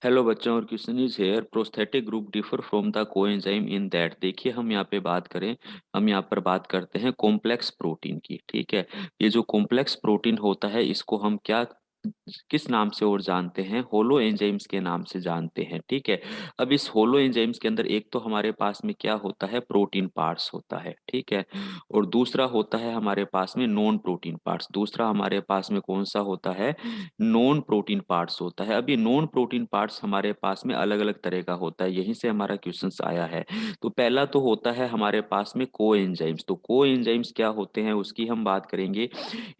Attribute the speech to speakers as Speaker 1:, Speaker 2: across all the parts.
Speaker 1: Hello बच्चों, और question is here prosthetic group differ from the coenzyme in that. देखिए, हम यहाँ पर बात करते हैं कॉम्प्लेक्स प्रोटीन की। ठीक है। ये जो कॉम्प्लेक्स प्रोटीन होता है इसको हम क्या किस नाम से और जानते हैं? होलो एंजाइम्स के नाम से जानते हैं। ठीक है। अब इस होलो एंजाइम्स के अंदर एक तो हमारे पास में क्या होता है? प्रोटीन पार्ट्स होता है। ठीक है। और दूसरा होता है हमारे पास में नॉन प्रोटीन पार्ट्स। दूसरा हमारे पास में कौन सा होता है? नॉन प्रोटीन पार्ट्स होता है। अभी नॉन प्रोटीन पार्ट्स हमारे पास में अलग अलग तरह का होता है, यहीं से हमारा क्वेश्चंस आया है। तो पहला तो होता है हमारे पास में कोएंजाइम्स। तो कोएंजाइम्स क्या होते हैं उसकी हम बात करेंगे।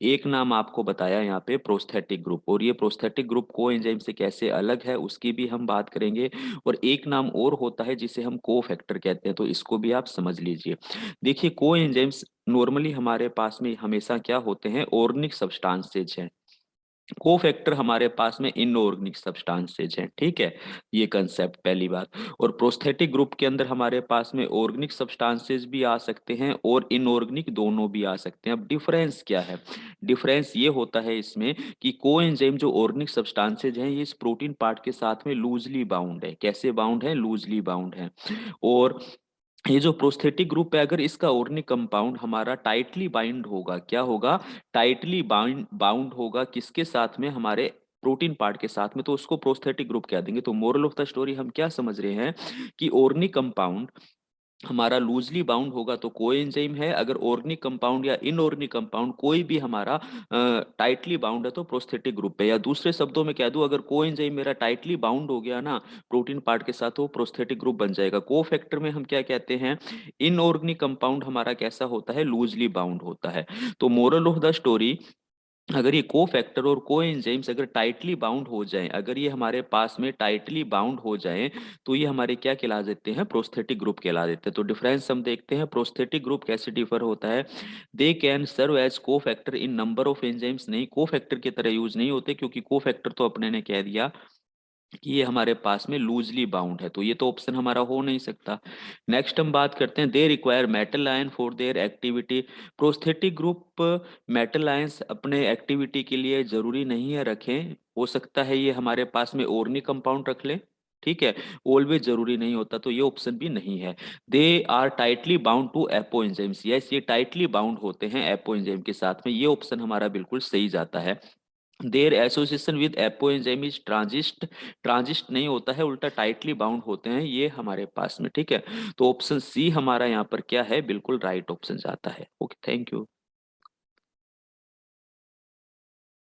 Speaker 1: एक नाम आपको बताया यहाँ पे प्रोस्थेटिक ग्रुप, और ये प्रोस्थेटिक ग्रुप कोएंजाइम से कैसे अलग है उसकी भी हम बात करेंगे। और एक नाम और होता है जिसे हम कोफैक्टर कहते हैं, तो इसको भी आप समझ लीजिए। देखिए, कोएंजाइम्स नॉर्मली हमारे पास में हमेशा क्या होते हैं? ऑर्गेनिक सब्सटेंसेज हैं। कोफैक्टर हमारे पास में इनऑर्गेनिक सब्सटेंसेज हैं। ठीक है। ये कंसेप्ट पहली बात। और प्रोस्थेटिक ग्रुप के अंदर हमारे पास में ऑर्गेनिक सब्सटेंसेज भी आ सकते हैं और इनऑर्गेनिक दोनों भी आ सकते हैं। अब डिफरेंस क्या है? डिफरेंस ये होता है इसमें कि कोएंजाइम जो ऑर्गेनिक सब्सटेंसेज हैं ये इस प्रोटीन पार्ट के साथ में लूजली बाउंड है। कैसे बाउंड है? लूजली बाउंड है। और ये जो प्रोस्थेटिक ग्रुप है, अगर इसका ऑर्गेनिक कंपाउंड हमारा टाइटली बाइंड होगा, क्या होगा? टाइटली बाइंड बाउंड होगा किसके साथ में? हमारे प्रोटीन पार्ट के साथ में, तो उसको प्रोस्थेटिक ग्रुप कह देंगे। तो मोरल ऑफ द स्टोरी हम क्या समझ रहे हैं कि ऑर्गेनिक कंपाउंड हमारा लूजली बाउंड होगा तो कोएंजाइम है। अगर ऑर्गेनिक कंपाउंड या इनऑर्गेनिक कंपाउंड कोई भी हमारा टाइटली बाउंड है तो प्रोस्थेटिक ग्रुप है। या दूसरे शब्दों में कह दूं, अगर कोएंजाइम मेरा टाइटली बाउंड हो गया ना प्रोटीन पार्ट के साथ, तो प्रोस्थेटिक ग्रुप बन जाएगा। कोफैक्टर में हम क्या कहते हैं? इनऑर्गेनिक कंपाउंड हमारा कैसा होता है? लूजली बाउंड होता है। तो मोरल ऑफ द स्टोरी, अगर ये कोफैक्टर और कोएंजाइम्स अगर टाइटली बाउंड हो जाएं, अगर ये हमारे पास में टाइटली बाउंड हो जाएं, तो ये हमारे क्या कहला देते हैं? प्रोस्थेटिक ग्रुप कहला देते हैं। तो डिफरेंस हम देखते हैं, प्रोस्थेटिक ग्रुप कैसे डिफर होता है। They can serve as cofactor in number of enzymes. नहीं, कोफैक्टर की तरह यूज नहीं होते, क्योंकि कोफैक्टर तो अपने ने कह दिया कि ये हमारे पास में लूजली बाउंड है, तो ये तो ऑप्शन हमारा हो नहीं सकता। नेक्स्ट हम बात करते हैं, they require metal ion for their activity. Prosthetic group metal ions अपने एक्टिविटी के लिए जरूरी नहीं है रखें। हो सकता है ये हमारे पास में ऑर्गेनिक कंपाउंड रख ले। ठीक है। ऑलवेज जरूरी नहीं होता, तो ये ऑप्शन भी नहीं है। They are tightly bound to apoenzymes. Yes, ये टाइटली बाउंड होते हैं एपो एंजाइम के साथ में। ये ऑप्शन हमारा बिल्कुल सही जाता है। There association with apo enzyme is transient. Transient नहीं होता है, उल्टा टाइटली बाउंड होते हैं ये हमारे पास में। ठीक है। तो ऑप्शन सी हमारा यहाँ पर क्या है? बिल्कुल राइट ऑप्शन जाता है। Okay, thank you.